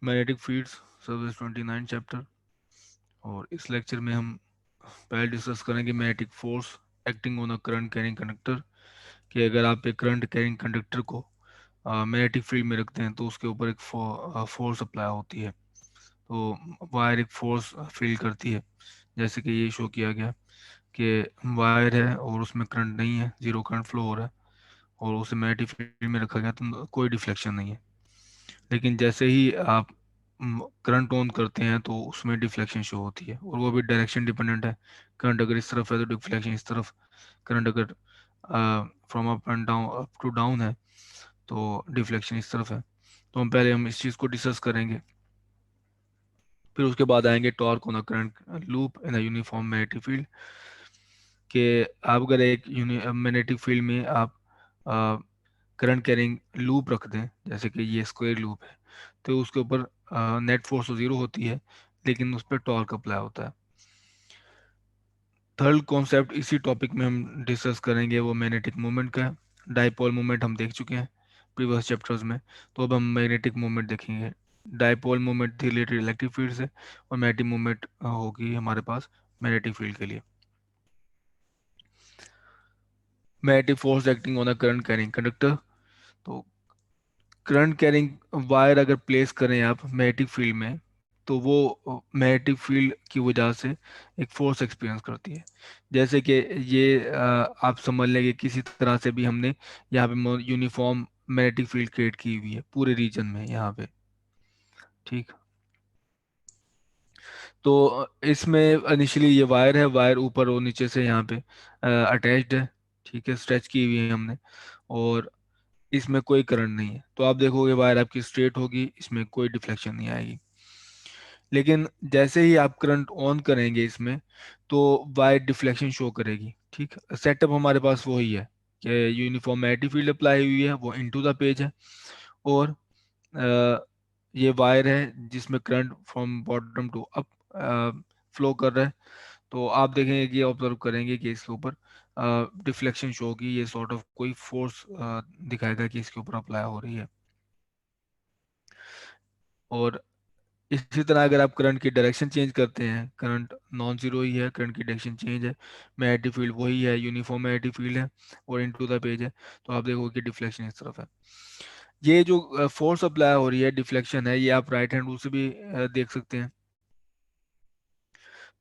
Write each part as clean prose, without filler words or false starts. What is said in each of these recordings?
Magnetic fields service 29 chapter. और इस lecture में हम पहले डिस्कस करेंगे magnetic force acting on a current carrying conductor, कि अगर आप एक करंट कैरिंग कंडक्टर को मैग्नेटिक फील्ड में रखते हैं तो उसके ऊपर एक फोर्स अप्लाई होती है। तो वायर एक फोर्स फील करती है, जैसे कि ये शो किया गया कि वायर है और उसमें करंट नहीं है, जीरो करंट फ्लो हो रहा है, और उसे मैग्नेटिक फील्ड में रखा गया तो कोई डिफ्लेक्शन नहीं है। लेकिन जैसे ही आप करंट ऑन करते हैं तो उसमें डिफ्लेक्शन शो होती है, और वो भी डायरेक्शन डिपेंडेंट है। करंट अगर इस तरफ है तो डिफ्लेक्शन इस तरफ, करंट अगर from up and down, up to down है, तो डिफ्लेक्शन इस तरफ है। तो हम इस चीज़ को डिस्कस करेंगे, फिर उसके बाद आएंगे torque on the current loop in a uniform magnetic field, कि आप अगर एक मैग्नेटिक फील्ड में आप करंट कैरिंग लूप रख दें, जैसे कि ये स्क्वायर लूप है, तो उसके ऊपर नेट फोर्स तो जीरो होती है, लेकिन उस पर टॉर्क अप्लाई होता है। थर्ड कॉन्सेप्ट इसी टॉपिक में हम डिस्कस करेंगे, वो मैग्नेटिक मोमेंट का है। डाइपोल मोमेंट हम देख चुके हैं प्रीवियस चैप्टर्स में, तो अब हम मैग्नेटिक मोमेंट देखेंगे। Dipole moment related electric field से, और मैग्नेटिक मोमेंट होगी हमारे पास मैग्नेटिक फील्ड के लिए। Magnetic force acting on a current carrying conductor, तो करंट कैरिंग वायर अगर प्लेस करें आप मैग्नेटिक फील्ड में, तो वो मैग्नेटिक फील्ड की वजह से एक फोर्स एक्सपीरियंस करती है। जैसे कि ये आप समझ लेंगे किसी तरह से भी हमने यहाँ पे यूनिफॉर्म मैग्नेटिक फील्ड क्रिएट की हुई है पूरे रीजन में यहाँ पे, ठीक। तो इसमें इनिशियली ये वायर है, वायर ऊपर और नीचे से यहाँ पे अटैच्ड है, ठीक है, स्ट्रेच की हुई है हमने, और इसमें कोई करंट नहीं है। तो आप देखोगे वायर आपकी स्ट्रेट होगी, इसमें कोई डिफ्लेक्शन नहीं आएगी। लेकिन जैसे ही आप करंट ऑन करेंगे इसमें, तो वायर डिफ्लेक्शन शो करेगी, ठीक। सेटअप हमारे पास वही है कि यूनिफॉर्म मैग्नेटिक फील्ड अप्लाई हुई है, वो इनटू द पेज है, और ये वायर है जिसमें current from bottom to up flow कर रहा है। तो आप देखेंगे कि ऑब्जर्व करेंगे कि इसके ऊपर डिफ्लेक्शन शो होगी, ये सॉर्ट ऑफ कोई फोर्स दिखाएगा कि इसके ऊपर अप्लाई हो रही है। और इसी तरह अगर आप करंट की डायरेक्शन चेंज करते हैं, करंट नॉन जीरो ही है, करंट की डायरेक्शन चेंज है, मैग्नेटिक फील्ड वही है, यूनिफॉर्म मैग्नेटिक फील्ड है, और इनटू द पेज है, तो आप देखोगे कि डिफ्लेक्शन इस तरफ है। ये जो फोर्स अप्लाई हो रही है, डिफ्लेक्शन है, ये आप राइट हैंड रूल से भी देख सकते हैं।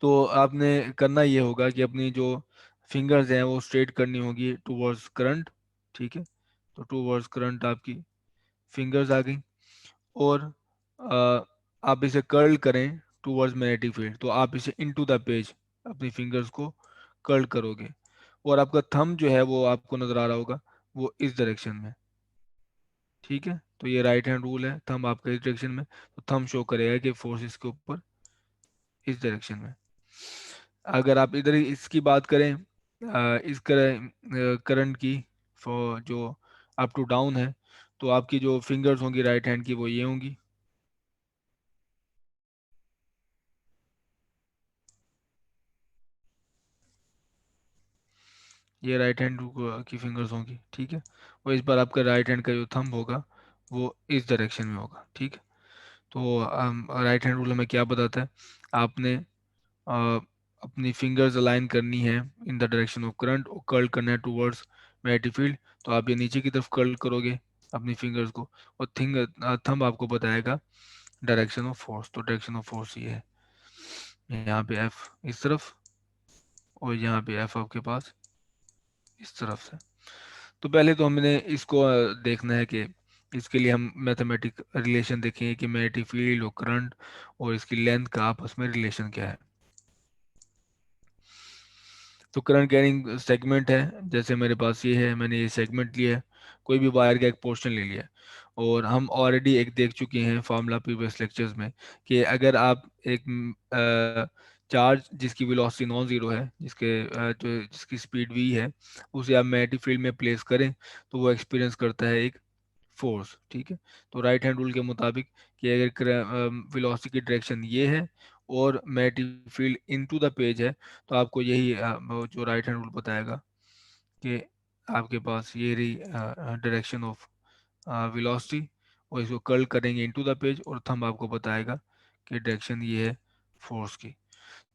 तो आपने करना ये होगा कि अपनी जो फिंगर्स हैं वो स्ट्रेट करनी होगी टूवर्ड्स करंट, ठीक है। तो टूवर्ड्स करंट आपकी फिंगर्स आ गई, और अ, आप इसे कर्ल करें टूवर्ड्स मैग्नेटिक फील्ड, तो आप इसे इनटू द पेज अपनी फिंगर्स को कर्ल करोगे, और आपका थंब जो है वो आपको नजर आ रहा होगा, वो इस डायरेक्शन में, ठीक है। तो ये राइट हैंड रूल है, थंब आपका इस डायरेक्शन में, तो थंब शो करेगा कि फोर्स इसके ऊपर इस डायरेक्शन में। अगर आप इधर इसकी बात करें, इस करंट की फॉर जो अप टू डाउन है, तो आपकी जो फिंगर्स होंगी राइट हैंड की वो ये होंगी, ये राइट हैंड की फिंगर्स होंगी, ठीक है। और इस बार आपका राइट हैंड का जो थंब होगा वो इस डायरेक्शन में होगा, ठीक है। तो राइट हैंड रूल हमें क्या बताता है, आपने अ, अपनी फिंगर्स अलाइन करनी है इन द डायरेक्शन ऑफ करंट, और कर्ल करना है टूवर्ड्स मैग्नेटिक फील्ड। तो आप ये नीचे की तरफ कर्ल करोगे अपनी फिंगर्स को, और थंब आपको बताएगा डायरेक्शन ऑफ फोर्स। तो डायरेक्शन ऑफ फोर्स ये है, यहाँ पे एफ इस तरफ, और यहाँ पे एफ आपके पास इस तरफ से। तो पहले तो हमने इसको देखना है कि इसके लिए हम मैथमेटिक रिलेशन देखेंगे कि मैग्नेटिक फील्ड और करंट और इसकी लेंथ का आपस में रिलेशन क्या है। तो करंट कैरिंग सेगमेंट है, जैसे मेरे पास ये है, मैंने ये सेगमेंट लिया है, कोई भी वायर का एक पोर्शन ले लिया है। और हम ऑलरेडी एक देख चुके हैं फार्मूला प्रीवियस लेक्चर्स में, कि अगर आप एक चार्ज जिसकी वेलोसिटी नॉन जीरो है, जो जिसकी स्पीड v है, उसे आप मैग्नेटिक फील्ड में प्लेस करें, तो वो एक्सपीरियंस करता है एक फोर्स, ठीक है। तो राइट हैंड रूल के मुताबिक कि अगर वेलोसिटी की डायरेक्शन ये है और magnetic field into the page है, तो आपको यही वो जो राइट हैंड रूल बताएगा कि आपके पास ये रही डायरेक्शन ऑफ वेलोसिटी, और इसको कर्ल करेंगे इनटू द पेज, और थंब आपको बताएगा कि डायरेक्शन ये है फोर्स की।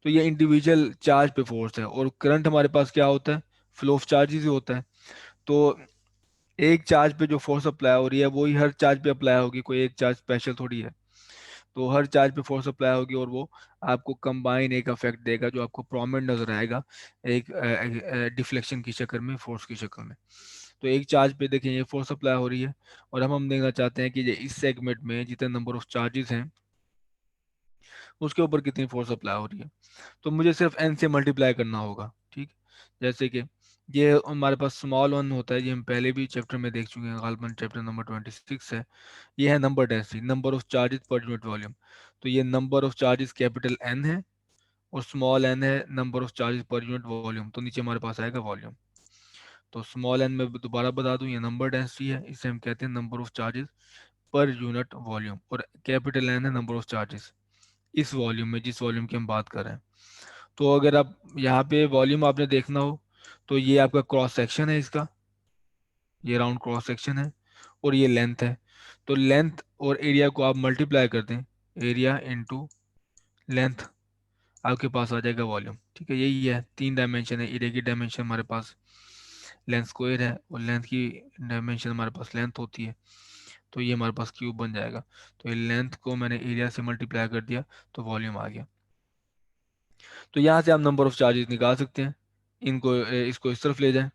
तो ये इंडिविजुअल चार्ज पे फोर्स है, और करंट हमारे पास क्या होता है, फ्लो ऑफ चार्जेस ही होता है। तो एक चार्ज पे जो फोर्स अप्लाई हो रही है वही हर चार्ज पे अप्लाई होगी, कोई एक चार्ज स्पेशल थोड़ी है। तो हर चार्ज पे फोर्स अप्लाई होगी, और वो आपको कंबाइन एक इफेक्ट देगा जो आपको प्रोमिनेंट नजर आएगा, एक डिफ्लेक्शन की शक्ल में, फोर्स की शक्ल में। तो एक चार्ज पे देखें ये फोर्स अप्लाई हो रही है, और हम देखना चाहते हैं कि ये इस सेगमेंट में जितने नंबर ऑफ चार्जेस हैं उसके ऊपर कितनी फोर्स अप्लाई हो रही है। तो मुझे सिर्फ एन से मल्टीप्लाई करना होगा, ठीक। जैसे कि ये हमारे पास स्मॉल वन होता है, ये हम पहले भी चैप्टर में देख चुके हैं, गालबन चैप्टर नंबर 26 है। ये है number density, number of charges per unit volume. तो ये number of charges capital N है, और स्मॉल एन है number of charges per unit volume, तो नीचे हमारे पास आएगा वॉल्यूम। तो स्मॉल एन में दोबारा बता दूं, ये नंबर डेंसिटी है, इसे हम कहते हैं number of charges per unit volume, और कैपिटल एन है नंबर ऑफ चार्जेस इस वॉल्यूम में, जिस वॉल्यूम की हम बात कर रहे हैं। तो अगर आप यहाँ पे वॉल्यूम आपने देखना हो, तो ये आपका क्रॉस सेक्शन है इसका, ये राउंड क्रॉस सेक्शन है, और ये लेंथ है। तो लेंथ और एरिया को आप मल्टीप्लाई कर दें, एरिया इंटू लेंथ, आपके पास आ जाएगा वॉल्यूम, ठीक है। यही है, तीन डायमेंशन है, एरिया की डायमेंशन हमारे पास लेंथ स्क्वायर है, और लेंथ की डायमेंशन हमारे पास लेंथ होती है, तो ये हमारे पास क्यूब बन जाएगा। तो ये लेंथ को मैंने एरिया से मल्टीप्लाई कर दिया, तो वॉल्यूम आ गया। तो यहाँ से आप नंबर ऑफ चार्जेस निकाल सकते हैं, इनको इसको इस तरफ ले जाएं,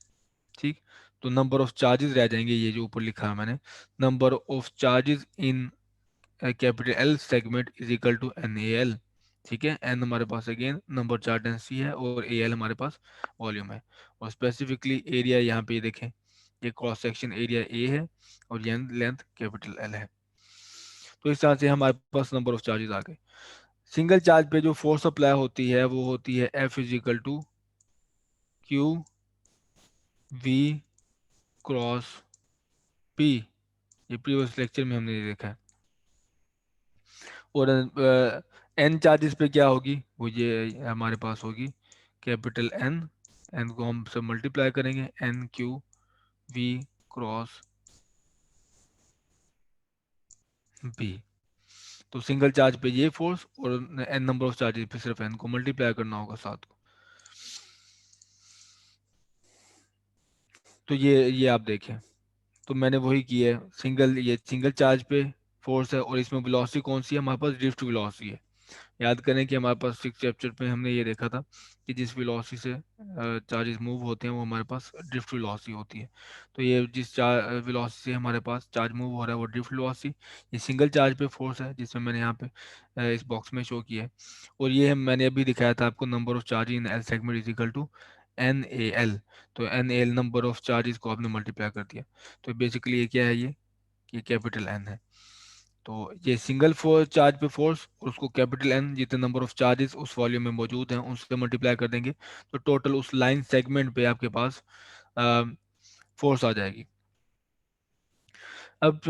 ठीक। तो नंबर ऑफ चार्जेस रह जाएंगे, ये जो ऊपर लिखा है मैंने, number of charges in capital L segment is equal to N A L, ठीक है। एन हमारे पास अगेन नंबर चार्ज डेंसिटी है, और ए एल हमारे पास वॉल्यूम है। और स्पेसिफिकली एरिया यहाँ पे देखें, ये क्रॉस सेक्शन एरिया ए है, और ये लेंथ कैपिटल एल है। तो इस तरह से हमारे पास नंबर ऑफ चार्जेस आ गए। सिंगल चार्ज पे जो फोर्स अप्लाई होती है वो होती है F is equal to Q V cross P, ये प्रीवियस लेक्चर में हमने ये देखा है। और एन चार्जेस पे क्या होगी, वो ये हमारे पास होगी कैपिटल एन, एन को हम सब मल्टीप्लाई करेंगे, N Q V cross B. तो सिंगल चार्ज पे ये फोर्स, और एन नंबर ऑफ चार्जेस पे सिर्फ एन को मल्टीप्लाई करना होगा 7 को। तो ये आप देखें, तो मैंने वही किया है, सिंगल, ये सिंगल चार्ज पे फोर्स है, और इसमें वेलोसिटी कौन सी है, हमारे पास ड्रिफ्ट वेलोसिटी है। याद करें कि हमारे पास 6 चैप्टर पे हमने ये देखा था कि जिस वेलोसिटी से चार्जेस मूव होते हैं वो हमारे पास ड्रिफ्ट वेलोसिटी होती है। तो ये जिस वेलोसिटी से हमारे पास चार्ज मूव हो रहा है वो ड्रिफ्ट वेलोसिटी, ये सिंगल चार्ज पे फोर्स है जिसमें मैंने यहाँ पे इस बॉक्स में शो किया है। और ये मैंने अभी दिखाया था आपको, number of charge in L segment is equal to N A L. तो n A L number of charges को आपने मल्टीप्लाई कर दिया, तो बेसिकली ये क्या है, ये कैपिटल एन है। तो ये सिंगल चार्ज पे फोर्स, और उसको कैपिटल एन जितने नंबर ऑफ चार्जेस उस वॉल्यूम में मौजूद हैं उससे मल्टीप्लाई कर देंगे, तो टोटल उस लाइन सेगमेंट पे आपके पास फोर्स आ जाएगी। अब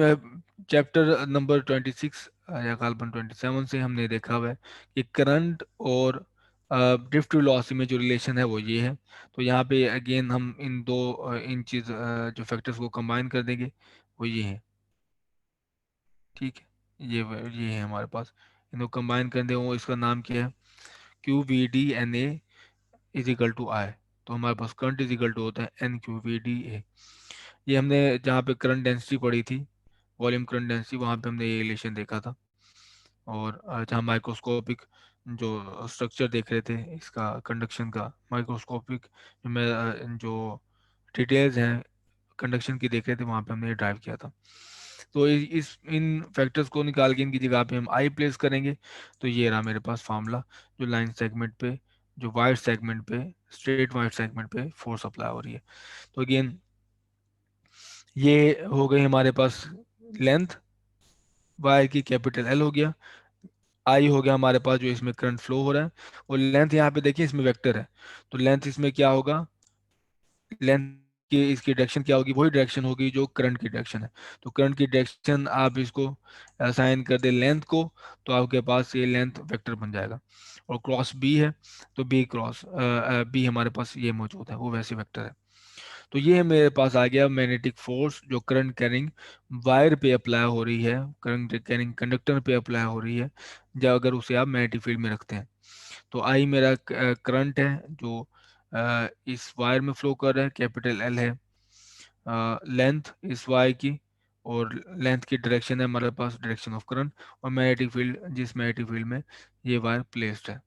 चैप्टर नंबर 26 या गालबन 27 से हमने देखा हुआ है कि करंट और ड्रिफ्ट वेलोसिटी में जो रिलेशन है वो ये है। तो यहाँ पे अगेन हम इन दो इन चीज जो फैक्टर्स को कंबाइन कर देंगे, वो ये है, ठीक है। ये है हमारे पास, इनको कंबाइन कर दें, वो इसका नाम क्या है, q v d n A is equal to I. तो हमारे पास करंट इज इक्वल टू होता है n Q v d A. ये हमने जहाँ पे करंट डेंसिटी पढ़ी थी, वॉल्यूम करंट डेंसिटी, वहाँ पे हमने ये रिलेशन देखा था। और जहाँ माइक्रोस्कोपिक जो स्ट्रक्चर देख रहे थे इसका कंडक्शन का, माइक्रोस्कोपिक जो डिटेल्स हैं कंडक्शन की देख रहे थे, वहाँ पे हमने ये ड्राइव किया था। तो इस इन फैक्टर्स को निकाल के इनकी जगह पे हम आई प्लेस करेंगे, तो ये रहा मेरे पास फार्मूला, जो लाइन सेगमेंट पे, जो वाइड सेगमेंट पे, स्ट्रेट वाइड सेगमेंट पे फोर्स अप्लाई हो रही है। तो अगेन ये हो गई हमारे पास लेंथ, वायर की कैपिटल एल हो गया, आई हो गया हमारे पास जो इसमें करंट फ्लो हो रहा है, और लेंथ यहाँ पे देखिए इसमें वेक्टर है, तो लेंथ इसमें क्या होगा, लेंथ की इसकी डायरेक्शन क्या होगी, वही डायरेक्शन होगी जो करंट की डायरेक्शन है। तो करंट की डायरेक्शन आप इसको असाइन कर दे लेंथ को, तो आपके पास ये लेंथ वेक्टर बन जाएगा। और क्रॉस बी है, तो बी क्रॉस बी हमारे पास ये मौजूद है, वो वैसे वेक्टर है। तो ये मेरे पास आ गया मैग्नेटिक फोर्स जो करंट कैरिंग वायर पे अप्लाई हो रही है, करंट कैरिंग कंडक्टर पे अप्लाई हो रही है, जब अगर उसे आप मैग्नेटिक फील्ड में रखते हैं। तो आई मेरा करंट है जो इस वायर में फ्लो कर रहा है, कैपिटल एल है लेंथ इस वायर की, और लेंथ की डायरेक्शन है हमारे पास डायरेक्शन ऑफ करंट, और मैग्नेटिक फील्ड जिस मैग्नेटिक फील्ड में ये वायर प्लेस्ड है।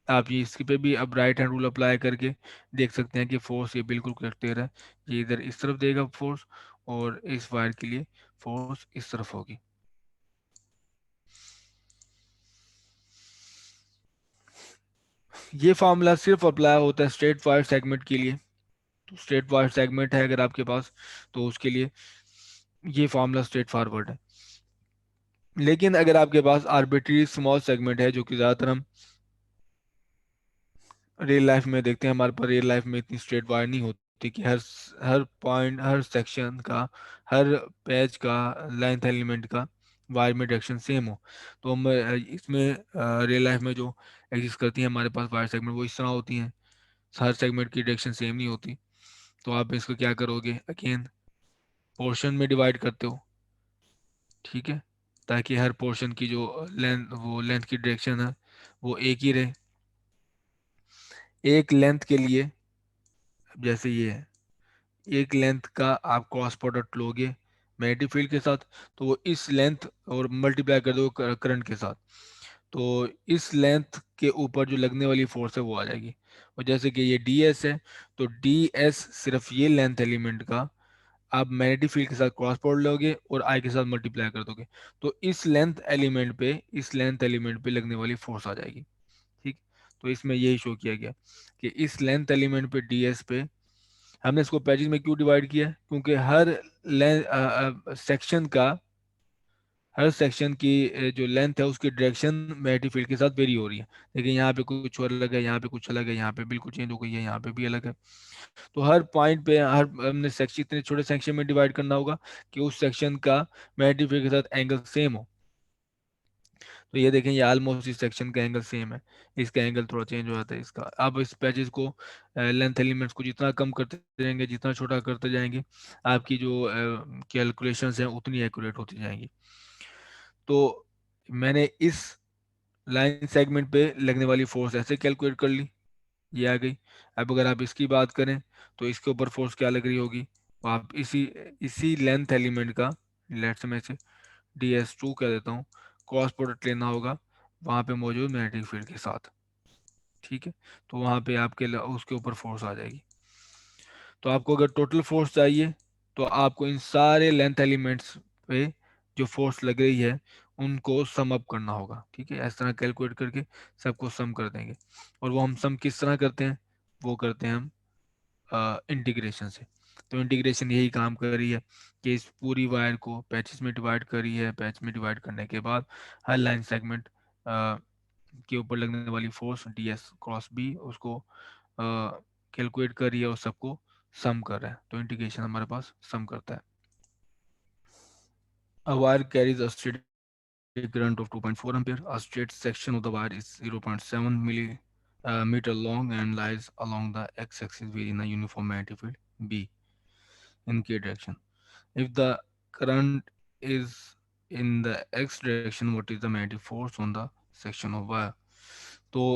आप ये इसके पे भी अब राइट हैंड रूल अप्लाई करके देख सकते हैं कि फोर्स ये बिल्कुल करेक्ट दे रहा है। ये इधर इस तरफ देगा फोर्स, और इस वायर के लिए फोर्स इस तरफ होगी। ये फार्मूला सिर्फ अप्लाई होता है स्ट्रेट वायर सेगमेंट के लिए। तो स्ट्रेट वायर सेगमेंट है अगर आपके पास, तो उसके लिए ये फार्मूला स्ट्रेट फॉरवर्ड है। लेकिन अगर आपके पास आर्बिट्री स्मॉल सेगमेंट है, जो कि ज़्यादातर हम रियल लाइफ में देखते हैं, हमारे पास रियल लाइफ में इतनी स्ट्रेट वायर नहीं होती कि हर पॉइंट, हर सेक्शन का, हर पेज का, लेंथ एलिमेंट का वायर में डायरेक्शन सेम हो। तो हम इसमें रियल लाइफ में जो एग्जिस्ट करती हैं हमारे पास वायर सेगमेंट, वो इस तरह होती हैं, हर सेगमेंट की डायरेक्शन सेम नहीं होती। तो आप इसको क्या करोगे, अगेन पोर्शन में डिवाइड करते हो, ठीक है, ताकि हर पोर्शन की जो लेंथ की डायरेक्शन है वो एक ही रहे। एक लेंथ के लिए, जैसे ये है, एक लेंथ का आप क्रॉस प्रोडक्ट लोगे मैग्नेटिक फील्ड के साथ, तो वो इस लेंथ और मल्टीप्लाई कर दो करंट के साथ, तो इस लेंथ के ऊपर जो लगने वाली फोर्स है वो आ जाएगी। और जैसे कि ये डी एस है, तो डी एस सिर्फ ये लेंथ एलिमेंट का आप मैग्नेटिक फील्ड के साथ क्रॉस प्रोडक्ट लोगे और आई के साथ मल्टीप्लाई कर दोगे, तो इस लेंथ एलिमेंट पे लगने वाली फोर्स आ जाएगी। ठीक, तो इसमें यही शो किया गया कि इस लेंथ एलिमेंट पे डीएस पे हमने इसको पैजेस में क्यों डिवाइड किया है, क्योंकि सेक्शन का हर सेक्शन की जो लेंथ है उसकी डायरेक्शन मैग्नेटिक फील्ड के साथ वेरी हो रही है। लेकिन यहाँ पे कुछ और अलग है, यहाँ पे कुछ अलग है, यहाँ पे बिल्कुल चेंज हो गई है, यहाँ पे भी अलग है। तो हर पॉइंट पे हर हमने सेक्शन इतने छोटे सेक्शन में डिवाइड करना होगा कि उस सेक्शन का मैग्नेटिक फील्ड के साथ एंगल सेम हो। तो ये देखें, ये ऑलमोस्ट इस सेक्शन का एंगल सेम है, इसका एंगल थोड़ा चेंज हो जाता है इसका। अब इस पैचेस को लेंथ एलिमेंट्स को जितना कम करते जाएंगे, जितना छोटा करते जाएंगे, आपकी जो कैलकुलेशंस हैं उतनी एक्यूरेट होती जाएंगी। तो मैंने इस लाइन सेगमेंट पे लगने वाली फोर्स ऐसे कैलकुलेट कर ली, ये आ गई। अब अगर आप इसकी बात करें तो इसके ऊपर फोर्स क्या लग रही होगी, तो आप इसी इसी लेंथ एलिमेंट का, लेट्स मैं इसे डी एस टू कह देता हूँ, क्रॉस प्रोडक्ट लेना होगा वहाँ पे मौजूद मैग्नेटिक फील्ड के साथ। ठीक है, तो वहाँ पे उसके ऊपर फोर्स आ जाएगी। तो आपको अगर टोटल फोर्स चाहिए, तो आपको इन सारे लेंथ एलिमेंट्स पे जो फोर्स लग रही है उनको सम अप करना होगा। ठीक है, इस तरह कैलकुलेट करके सबको सम कर देंगे। और वो हम सम किस तरह करते हैं, वो करते हैं हम इंटीग्रेशन से। तो इंटीग्रेशन यही काम कर रही है कि इस पूरी वायर को पैचेस में डिवाइड करी है, पैच में डिवाइड करने के बाद हर लाइन सेगमेंट के ऊपर लगने वाली force D S cross B उसको कैलकुलेट कर रही है और सबको सम कर रहा है। तो इंटीग्रेशन हमारे पास सम करता है। A wire carries a steady current of 2.4 ampere. A straight section of the wire is 0.7 meter long and lies along the x-axis within a uniform magnetic field B in k direction. If the current is in the x direction, what is the magnetic force on the section of wire? तो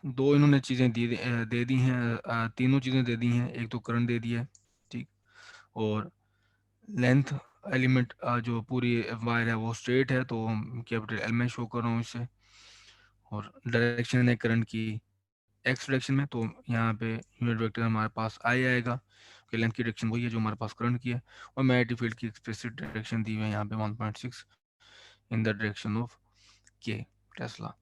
दो इन्होंने चीज़ें दे दी हैं, तीनों चीज़ें दे दी हैं। एक तो करंट दे दिया है, ठीक, और लेंथ एलिमेंट जो पूरी वायर है वो स्ट्रेट है, तो हम कैपिटल एल में शो कर रहा हूँ इसे, और डायरेक्शन है करंट की एक्स डायरेक्शन में, तो यहाँ पे यूनिट वेक्टर हमारे पास आई आएगा कि लेंथ की डायरेक्शन वही है जो हमारे पास करंट की है, और मैग्नेटिक फील्ड की एक्सप्रेसिव डायरेक्शन दी हुई है यहाँ पे 1.6 in the direction of K tesla.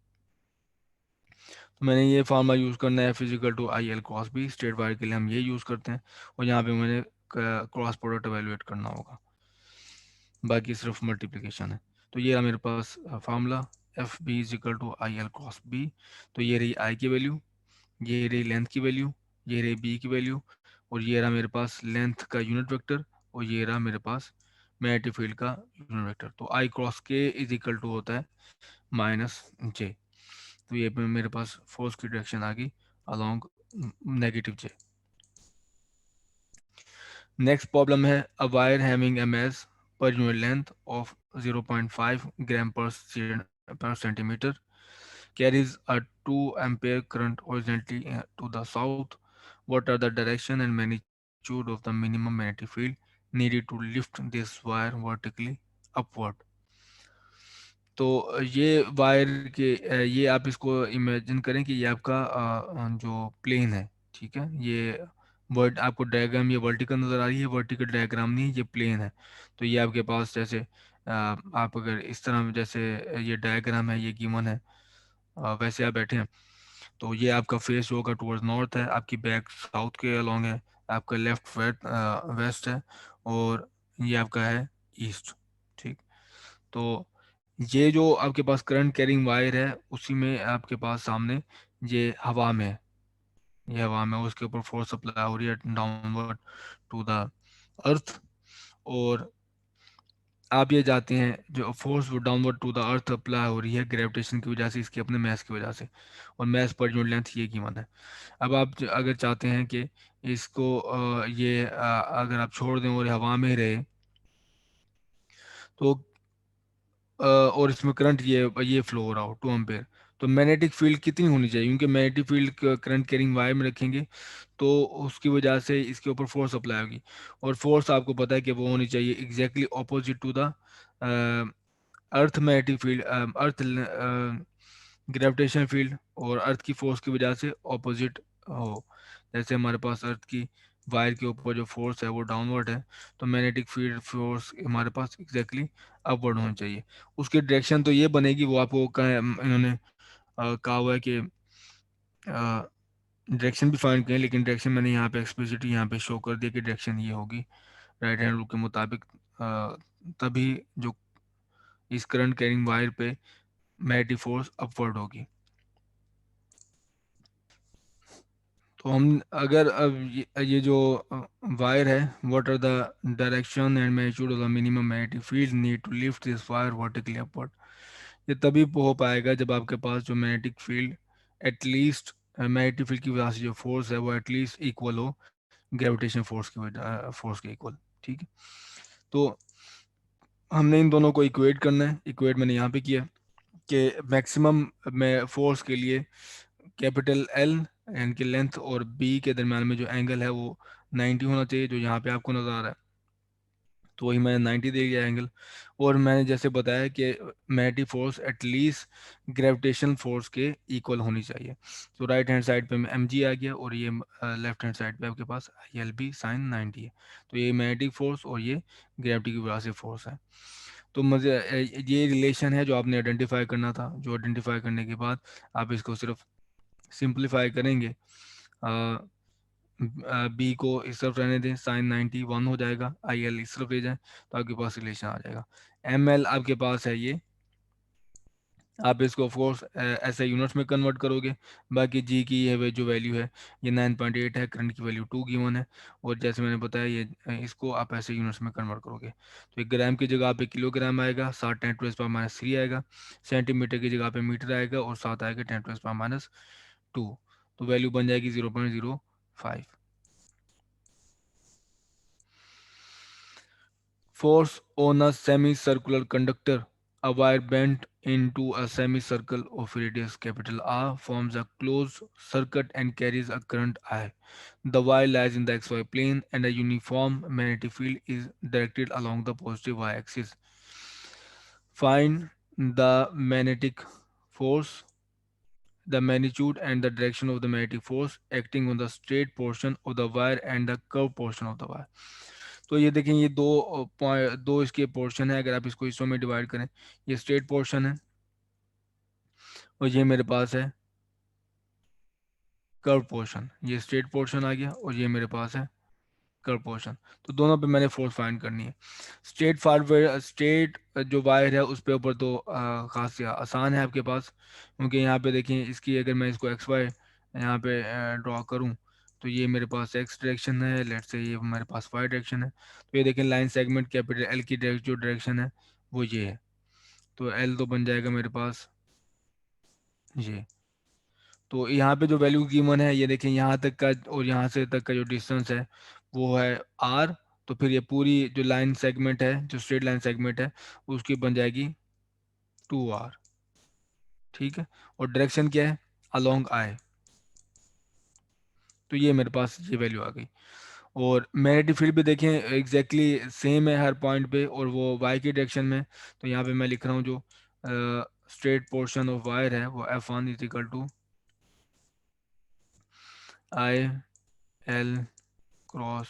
तो मैंने ये फार्मूला यूज़ करना है, physical to I L cross B, straight wire के लिए हम ये यूज़ करते हैं, और यहाँ पे मैंने क्रॉस प्रोडक्ट एवेलुएट करना होगा, बाकी सिर्फ मल्टीप्लिकेशन है। तो ये रहा मेरे पास formula, F B is equal to I L cross B. तो ये रही आई की वैल्यू, ये रही लेंथ की वैल्यू, ये रही बी की वैल्यू, और ये रहा मेरे पास लेंथ का यूनिट वेक्टर, और ये रहा मेरे पास मैग्नेटिक फील्ड का यूनिट वेक्टर। तो आई क्रॉस के इज इक्वल टू होता है माइनस जे। तो ये पे मेरे पास फोर्स की डायरेक्शन आ गई अलॉन्ग नेगेटिव जे। नेक्स्ट प्रॉब्लम है a wire having a mass per unit length of 0.5 gram per centimeter carries a 2 ampere current horizontally to the south. What are the direction and magnitude of the minimum magnetic field needed to lift this wire vertically upward? तो ये wire के ये आप इसको imagine करें कि ये आपका जो प्लेन है, ठीक है, ये वर्ड आपको डायग्राम ये वर्टिकल नज़र आ रही है, वर्टिकल डायग्राम नहीं ये प्लेन है। तो ये आपके पास जैसे आप अगर इस तरह जैसे ये डायग्राम है ये गिवन है, वैसे आप बैठे हैं तो ये आपका फेस होगा टुवर्ड्स नॉर्थ है, आपकी बैक साउथ के अलोंग है, आपका लेफ्ट वेस्ट है, और ये आपका है ईस्ट, ठीक। तो ये जो आपके पास करंट कैरिंग वायर है उसी में आपके पास सामने ये हवा में है, ये हवा में उसके ऊपर फोर्स अप्लाई हो रही है डाउनवर्ड टू द अर्थ, और आप ये जाते हैं जो force downward to the earth apply हो रही है ग्रेविटेशन की वजह से, इसके अपने मैस की वजह से, और मैस पर यूनिट लेंथ ये कीमत है। अब आप अगर चाहते हैं कि इसको अगर आप छोड़ दें और हवा में ही रहे तो और इसमें करंट ये फ्लो हो रहा हो 2 एम्पेयर, तो मैग्नेटिक फील्ड कितनी होनी चाहिए, क्योंकि magnetic field current carrying wire में रखेंगे तो उसकी वजह से इसके ऊपर फोर्स अप्लाई होगी, और फोर्स आपको पता है कि वो होनी चाहिए exactly opposite to the earth magnetic field, earth gravitation field और अर्थ की फोर्स की वजह से ऑपोजिट हो। जैसे हमारे पास अर्थ की वायर के ऊपर जो फोर्स है वो डाउनवर्ड है, तो मैग्नेटिक फील्ड फोर्स हमारे पास एग्जैक्टली अपवर्ड होनी चाहिए। उसकी डायरेक्शन तो ये बनेगी, वो आपको इन्होंने कहा हुआ है कि डायरेक्शन भी फाइंड करें, लेकिन डायरेक्शन मैंने यहाँ पे एक्सप्लिसिटली यहाँ पे शो कर दिया कि डायरेक्शन ये होगी राइट हैंड रूल के मुताबिक, तभी जो इस करंट कैरिंग वायर पे मैग्नेटिक फोर्स अपवर्ड होगी। तो हम अगर अब ये जो वायर है, what are the direction and magnitude of the minimum magnetic field need to lift this wire vertically upward, ये तभी हो पाएगा जब आपके पास जो magnetic field at least magnetic field की वजह से जो फोर्स है वो एटलीस्ट इक्वल हो ग्रेविटेशन फोर्स की वजह फोर्स के इक्वल, ठीक है। तो हमने इन दोनों को इक्वेट करना है, इक्वेट मैंने यहाँ पे किया कि मैक्सिमम में फोर्स के लिए कैपिटल एल यानी कि लेंथ और बी के दरम्यान में जो एंगल है वो 90 होना चाहिए, जो यहाँ पे आपको नज़र आ रहा है, तो वही मैंने 90 दे दिया एंगल। और मैंने जैसे बताया कि magnetic force at least gravitation force के इक्वल होनी चाहिए, तो राइट हैंड साइड पे एम जी आ गया, और ये लेफ्ट हैंड साइड पे आपके पास आई एल बी साइन 90 है। तो ये मैग्नेटिक फोर्स और ये ग्रेविटी की वजह से फोर्स है। तो मुझे ये रिलेशन है जो आपने आइडेंटिफाई करना था, जो आइडेंटिफाई करने के बाद आप इसको सिर्फ सिंप्लीफाई करेंगे, बी को इस तरफ रहने दें, साइन 91 हो जाएगा, आई एल इस तरफ ले जाएं तो आपके पास रिलेशन आ जाएगा। एम एल आपके पास है ये, आप इसको ऑफकोर्स ऐसे यूनिट्स में कन्वर्ट करोगे, बाकी जी की ये जो वैल्यू है ये 9.8 है, करंट की वैल्यू 2 गिवन है, और जैसे मैंने बताया ये इसको आप ऐसे यूनिट्स में कन्वर्ट करोगे तो एक ग्राम की जगह पे किलोग्राम आएगा, 7 × 10⁻³ आएगा, सेंटीमीटर की जगह पे मीटर आएगा, और 7 आएगा 10⁻², तो वैल्यू बन जाएगी 0.05। Force on a semicircular conductor. A wire bent into a semicircle of radius capital R forms a closed circuit and carries a current I. The wire lies in the xy plane and a uniform magnetic field is directed along the positive y-axis. Find the magnetic force, the magnitude and the direction of the magnetic force acting on the straight portion of the wire and the curved portion of the wire. तो ये देखें ये दो इसके portion है, अगर आप इसको हिस्सों में डिवाइड करें, ये स्ट्रेट पोर्शन है और ये मेरे पास है कर्व पोर्शन, ये स्ट्रेट पोर्शन आ गया और ये मेरे पास है कर्व पोर्शन। तो दोनों पे मैंने फोर्स फाइंड करनी है। स्ट्रेट फॉरवर्ड स्ट्रेट जो वायर है उस पे ऊपर तो खास या आसान है आपके पास, क्योंकि यहाँ पे देखें इसकी अगर मैं इसको एक्स वाई यहाँ पे ड्रॉ करूँ तो ये मेरे पास एक्स डायरेक्शन है, लेट से ये मेरे पास वाई डायरेक्शन है। तो ये देखें लाइन सेगमेंट कैपिटल एल की जो डायरेक्शन है वो ये है, तो एल तो बन जाएगा मेरे पास ये। तो यहाँ पे जो वैल्यू गिवन है ये देखें यहाँ तक का और यहाँ से तक का जो डिस्टेंस है वो है आर, तो फिर ये पूरी जो लाइन सेगमेंट है, जो स्ट्रेट लाइन सेगमेंट है, उसकी बन जाएगी 2r। ठीक है, और डायरेक्शन क्या है, अलोंग आई। तो ये मेरे पास ये वैल्यू आ गई। और मैग्नेटिक फील्ड भी देखें एग्जैक्टली सेम है हर पॉइंट पे, और वो वाई की डायरेक्शन में। तो यहाँ पे मैं लिख रहा हूँ जो स्ट्रेट पोर्शन ऑफ वायर है वो F1 is equal to I L cross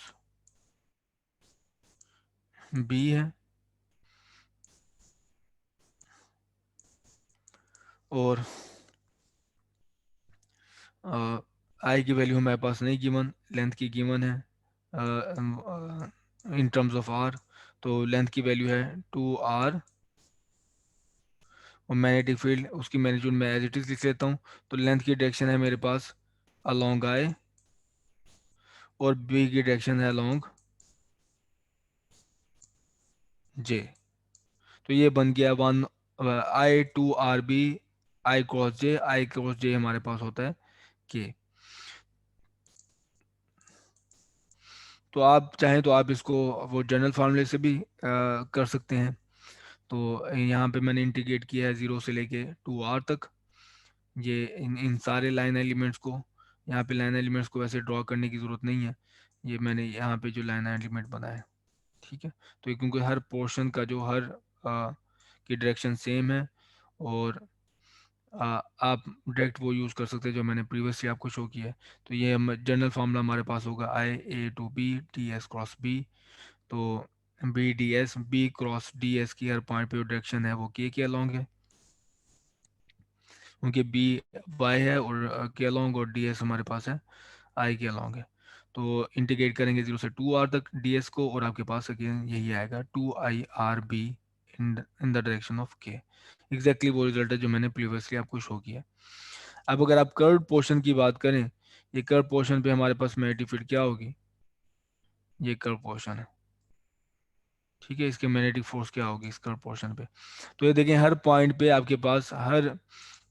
B है। और आई की वैल्यू हमारे पास नहीं गिवन, लेंथ की गिवन है इन टर्म्स ऑफ आर। तो लेंथ की वैल्यू है 2r, और मैग्नेटिक फील्ड उसकी मैग्नीट्यूड मैं एज इट इज लिख लेता हूँ। तो लेंथ की डायरेक्शन है मेरे पास अलोंग आई, और बी की डायरेक्शन है अलोंग जे। तो ये बन गया 1 I 2 RB I cross J. I cross J हमारे पास होता है के। तो आप चाहें तो आप इसको वो जनरल फार्मूले से भी कर सकते हैं। तो यहाँ पे मैंने इंटीग्रेट किया है 0 से लेके 2r तक, ये इन सारे लाइन एलिमेंट्स को। यहाँ पे लाइन एलिमेंट्स को वैसे ड्रॉ करने की ज़रूरत नहीं है, ये मैंने यहाँ पे जो लाइन एलिमेंट बनाया है। ठीक है, तो ये क्योंकि हर पोर्शन का जो हर की डायरेक्शन सेम है, और आप डायरेक्ट वो यूज़ कर सकते हैं जो मैंने प्रीवियसली आपको शो किया है। तो ये जनरल फार्मूला हमारे पास होगा I A to B ds cross B. तो B d S, B cross d s की हर पॉइंट पे डायरेक्शन है वो के अलोंग है, क्योंकि बी वाई है, और के अलोंग, और डी एस हमारे पास है आई के अलोंग है। तो इंटीग्रेट करेंगे 0 से 2r तक डी एस को, और आपके पास अगेन यही आएगा 2IRB in the direction of के। एग्जैक्टली वो रिजल्ट है जो मैंने प्रीवियसली आपको शो किया। अब अगर आप कर्व पोर्शन की बात करें, ये कर्व पोर्शन पे हमारे पास मैग्नेटिक फील्ड क्या होगी, ये कर्व पोर्शन है। ठीक है, इसके मैग्नेटिक फोर्स क्या होगी इस कर्व पोर्शन पे। तो ये देखें हर पॉइंट पे आपके पास हर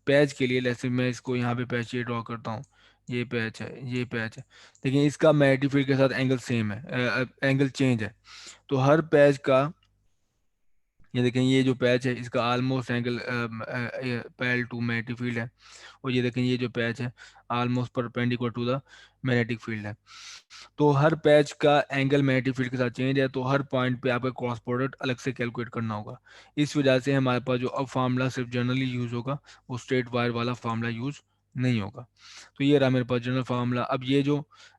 पैच के लिए, जैसे मैं इसको यहाँ पे पैच ये ड्रॉ करता हूँ, ये पैच है, ये पैच है, देखिए इसका मैग्नेटिक फील्ड के साथ एंगल सेम है, एंगल चेंज है। तो हर पैच का, ये देखें ये जो पैच है इसका almost angle parallel to magnetic field है, और ये देखें ये जो पैच है almost perpendicular to the magnetic field है। तो हर पैच का एंगल मैग्नेटिक फील्ड के साथ चेंज है, तो हर पॉइंट पे आपका क्रॉस प्रोडक्ट अलग से कैलकुलेट करना होगा। इस वजह से हमारे पास जो अब फार्मूला सिर्फ जनरली यूज होगा, वो स्ट्रेट वायर वाला फार्मूला यूज नहीं होगा। तो ये रहा मेरे पास जनरल फार्मूला। अब ये जो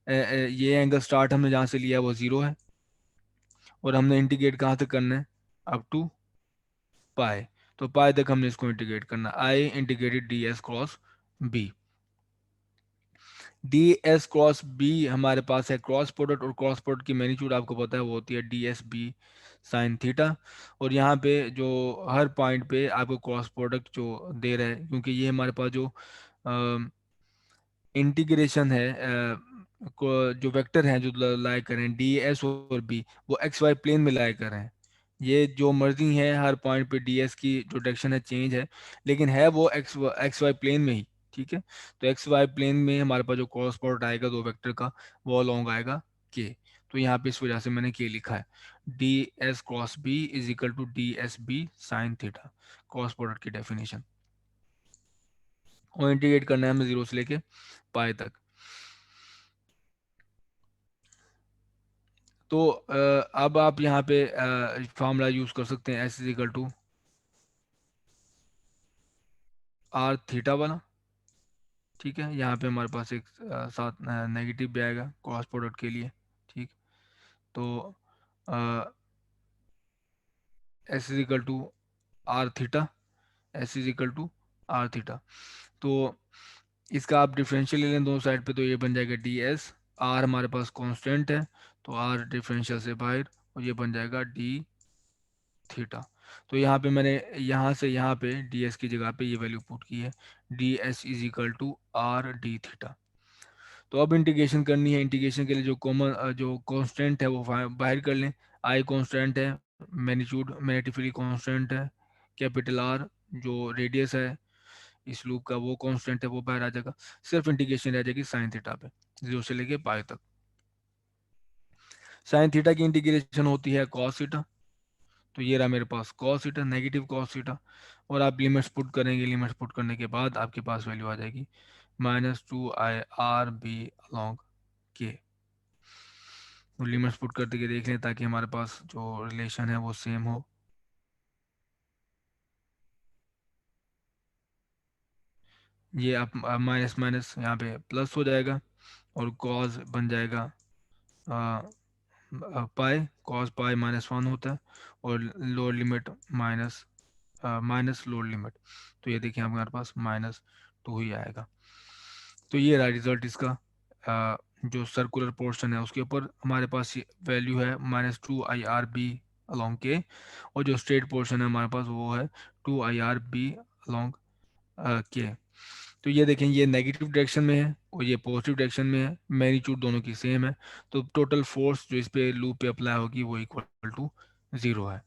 ये एंगल स्टार्ट हमने जहाँ से लिया है वो 0 है, और हमने इंटीग्रेट कहाँ तक करना है, अप टू पाए। तो पाए तक हमने इसको इंटीग्रेट करना, I integrated d S cross B. D S cross B हमारे पास है क्रॉस प्रोडक्ट, और क्रॉस प्रोडक्ट की मैग्नीट्यूड आपको पता है वो होती है D S B sine theta. और यहाँ पे जो हर पॉइंट पे आपको क्रॉस प्रोडक्ट जो दे रहा है, क्योंकि ये हमारे पास जो इंटीग्रेशन है जो वेक्टर हैं जो लाए करें डी एस और बी, वो एक्स वाई प्लेन में लाए करें। ये जो मर्जी है हर पॉइंट पे डी एस की जो डायरेक्शन है चेंज है, लेकिन है वो एक्स वाई प्लेन में ही। ठीक है, तो एक्स वाई प्लेन में हमारे पास जो क्रॉस प्रोडक्ट आएगा दो वेक्टर का, वो लॉन्ग आएगा के। तो यहाँ पे इस वजह से मैंने के लिखा है, D S cross B is equal to D S B sine theta, cross product की डेफिनेशन। और इंटीग्रेट करना है हमें 0 से लेके पाए तक। तो अब आप यहाँ पे फार्मूला यूज कर सकते हैं S is equal to R theta वाला। ठीक है, यहाँ पे हमारे पास एक साथ नेगेटिव भी आएगा क्रॉस प्रोडक्ट के लिए। ठीक, तो S is equal to R theta, S is equal to R theta. तो इसका आप डिफरेंशियल ले लें दोनों साइड पे, तो ये बन जाएगा डी एस। आर हमारे पास कांस्टेंट है, तो आर डिफरेंशियल से बाहर, और ये बन जाएगा डी थीटा। तो यहाँ पे मैंने यहाँ से यहाँ पे डी एस की जगह पे ये वैल्यू पुट की है, D S is equal to R D theta. तो अब इंटीग्रेशन करनी है, इंटीग्रेशन के लिए जो कॉमन जो कांस्टेंट है वो बाहर कर लें। आई कांस्टेंट है, मैग्नीट्यूड मैग्नेटिक फील्ड कांस्टेंट है, कैपिटल आर जो रेडियस है इस लूप का वो कांस्टेंट है, वो बाहर आ जाएगा। सिर्फ इंटीग्रेशन रह जाएगी साइन थीटा पे 0 से लेके पाई तक। साइन थीटा की इंटीग्रेशन होती है कॉस थीटा, तो ये रहा मेरे पास cos theta, negative cos theta. और आप लिमिट्स पुट करेंगे, लिमिट्स पुट करने के बाद आपके पास वैल्यू आ जाएगी -2i/r/b अलॉन्ग के। तो लिमिट्स पुट करके देख लें ताकि हमारे पास जो रिलेशन है वो सेम हो। ये आप माइनस माइनस यहाँ पे प्लस हो जाएगा और कॉस बन जाएगा पाई, कॉस पाई -1 होता है, और lower limit minus minus lower limit, तो ये देखिए हमारे पास -2 ही आएगा। तो ये रहा रिजल्ट इसका। जो सर्कुलर पोर्शन है उसके ऊपर हमारे पास वैल्यू है -2i/r/b अलॉन्ग के, और जो स्ट्रेट पोर्शन है हमारे पास वो है 2i/r/b अलॉन्ग के। तो ये देखें, ये नेगेटिव डायरेक्शन में है और ये पॉजिटिव डायरेक्शन में है, मैग्नीट्यूड दोनों की सेम है, तो टोटल फोर्स जो इस पे लूप पे अप्लाई होगी वो इक्वल टू 0 है।